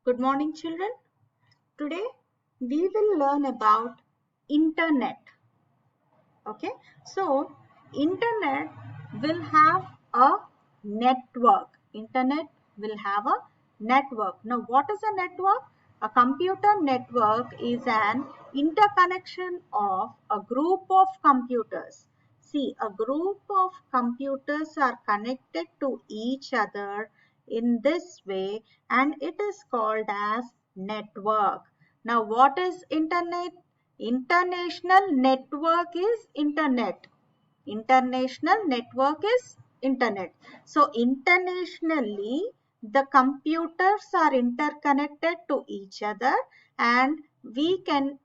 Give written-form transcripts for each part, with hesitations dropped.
Good morning, children. Today we will learn about internet. Okay, so internet will have a network. Internet will have a network. Now, what is a network? A computer network is an interconnection of a group of computers. See, a group of computers are connected to each other in this way, and it is called as network. Now, what is internet? International network is internet. International network is internet. So internationally, the computers are interconnected to each other, and we can,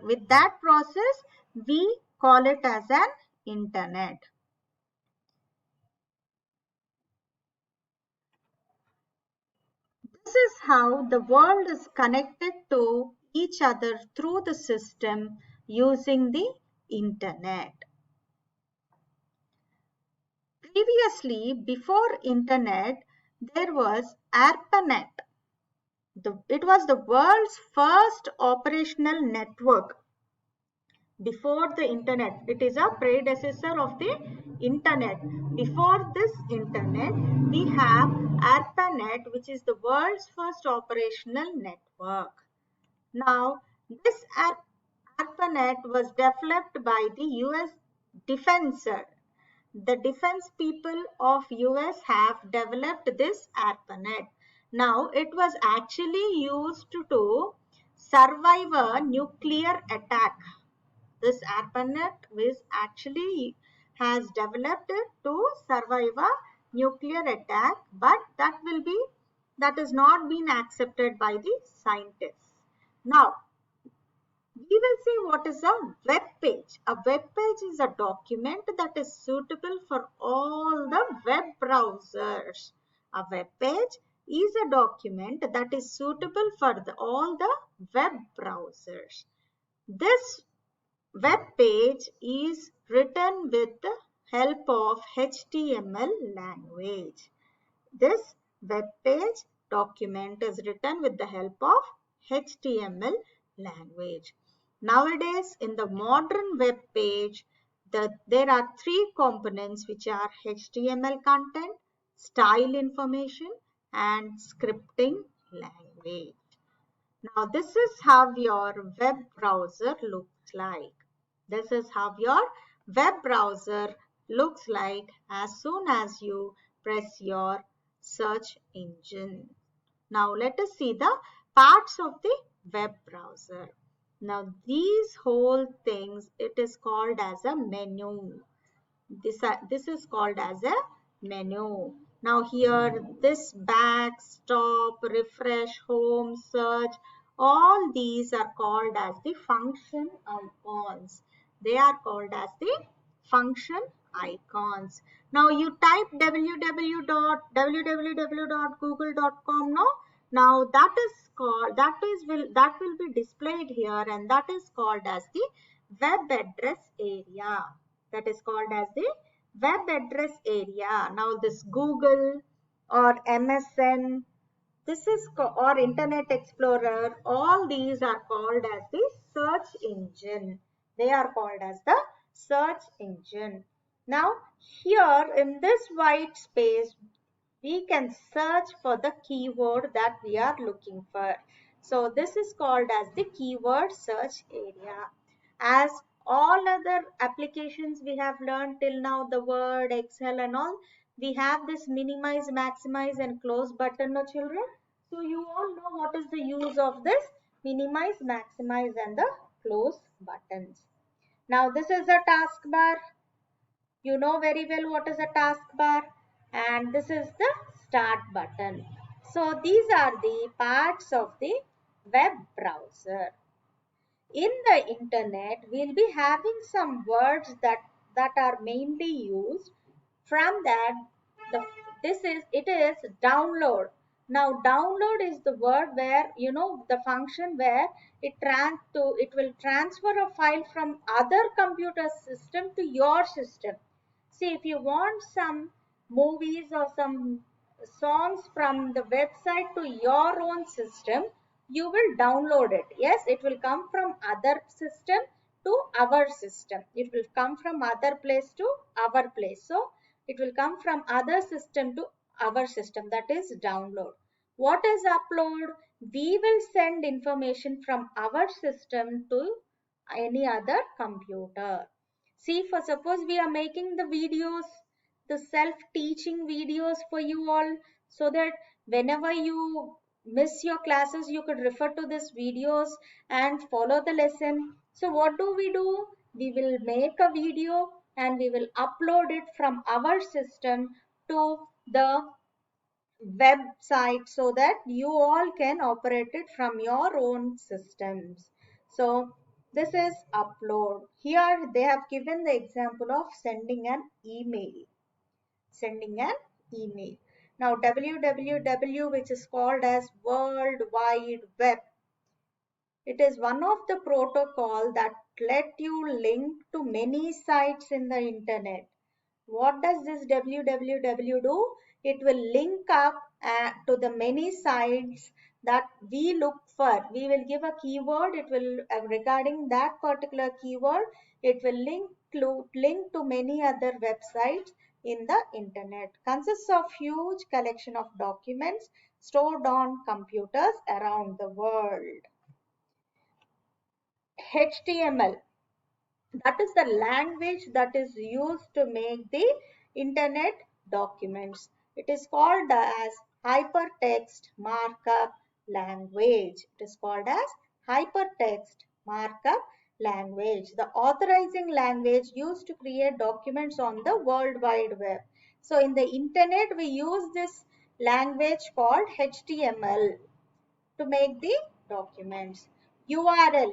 with that process, we call it as an internet. This is how the world is connected to each other through the system using the internet. Previously, before internet, there was ARPANET. It was the world's first operational network before the internet. It is a predecessor of the internet. Before this internet, we have ARPANET, which is the world's first operational network. Now, this ARPANET was developed by the US Defense. The defense people of US have developed this ARPANET. Now, it was actually used to survive a nuclear attack. This ARPANET is actually has developed to survive a nuclear attack, but that is not been accepted by the scientists. Now, we will see what is a web page. A web page is a document that is suitable for all the web browsers. A web page is a document that is suitable for all the web browsers. This web page is written with the help of HTML language. This web page document is written with the help of HTML language. Nowadays, in the modern web page, there are three components, which are HTML content, style information, and scripting language. Now, this is how your web browser looks like. This is how your web browser looks like as soon as you press your search engine. Now, let us see the parts of the web browser. Now, these whole things, it is called as a menu. This is called as a menu. Now here, this back, stop, refresh, home, search, all these are called as the function icons. They are called as the function icons. Now you type www.google.com. No, now that is called, that will be displayed here, and that is called as the web address area. That is called as the web address area. Now this Google or MSN, this is or Internet Explorer, all these are called as the search engine. They are called as the search engine. Now here in this white space, we can search for the keyword that we are looking for. So this is called as the keyword search area. As all other applications we have learned till now, the Word, Excel and all, we have this minimize, maximize and close button, no children? So you all know what is the use of this minimize, maximize and the close buttons. Now this is the taskbar. You know very well what is a taskbar, and this is the start button. So these are the parts of the web browser. In the internet, we'll be having some words that are mainly used. From that, it is download. Now download is the word where, you know, the function where it will transfer a file from other computer system to your system. See, if you want some movies or some songs from the website to your own system, you will download it. Yes, it will come from other system to our system. It will come from other place to our place. So it will come from other system to our system. That is download. What is upload? We will send information from our system to any other computer. See, for suppose we are making the videos, the self-teaching videos for you all, so that whenever you miss your classes, you could refer to these videos and follow the lesson. So what do? We will make a video and we will upload it from our system to the website so that you all can operate it from your own systems. So this is upload. Here they have given the example of sending an email. Sending an email. Now www, which is called as World Wide Web. It is one of the protocol that let you link to many sites in the internet. What does this www do? It will link up to the many sites that we look for. We will give a keyword. It will regarding that particular keyword. It will link to many other websites in the internet. Consists of huge collection of documents stored on computers around the world. HTML, that is the language that is used to make the internet documents. It is called as hypertext markup language. It is called as hypertext markup language, the authorizing language used to create documents on the World Wide Web. So in the internet we use this language called HTML to make the documents. URL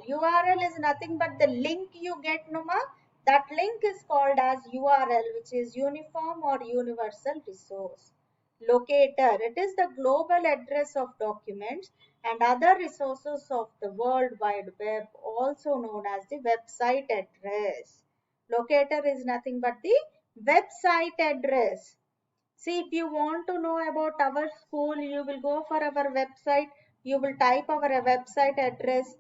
is nothing but the link you get, Numa. That link is called as URL, which is Uniform or Universal Resource. Locator, it is the global address of documents and other resources of the World Wide Web, also known as the website address. Locator is nothing but the website address. See, if you want to know about our school, you will go for our website, you will type our website address.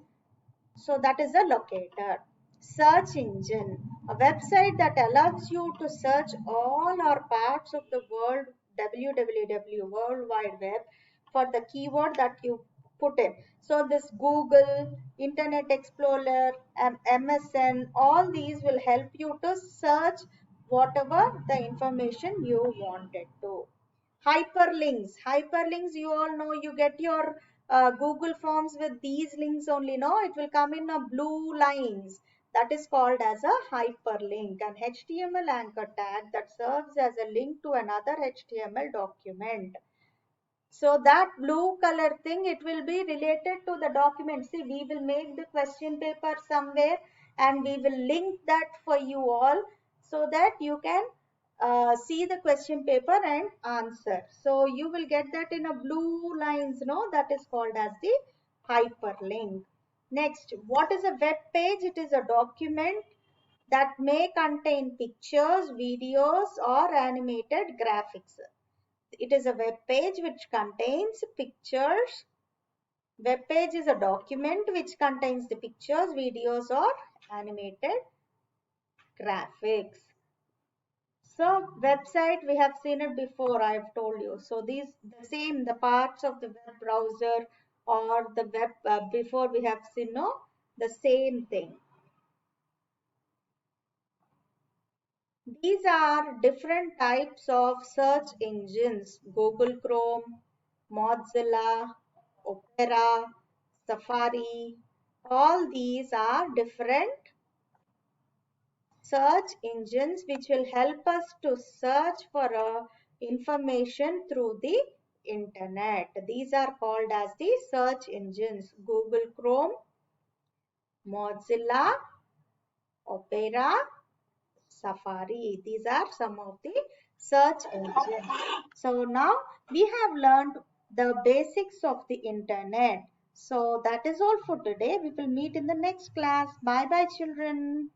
So that is a locator. Search engine, a website that allows you to search all or parts of the world, www, World Wide Web, for the keyword that you put in. So this Google, Internet Explorer, MSN, all these will help you to search whatever the information you wanted to. Hyperlinks, you all know, you get your Google Forms with these links only, no? It will come in a blue lines. That is called as a hyperlink. An HTML anchor tag that serves as a link to another HTML document. So that blue color thing, it will be related to the document. See, we will make the question paper somewhere and we will link that for you all so that you can see the question paper and answer. So you will get that in a blue lines, no? That is called as the hyperlink. Next, what is a web page? It is a document that may contain pictures, videos, or animated graphics. It is a web page which contains pictures. Web page is a document which contains the pictures, videos, or animated graphics. So website, we have seen it before, I have told you. So these the same, the parts of the web browser or the web, before we have seen, no, the same thing. These are different types of search engines: Google Chrome, Mozilla, Opera, Safari. All these are different search engines which will help us to search for information through the internet. These are called as the search engines: Google Chrome, Mozilla, Opera, Safari. These are some of the search engines. So now we have learned the basics of the internet. So that is all for today. We will meet in the next class. Bye bye children.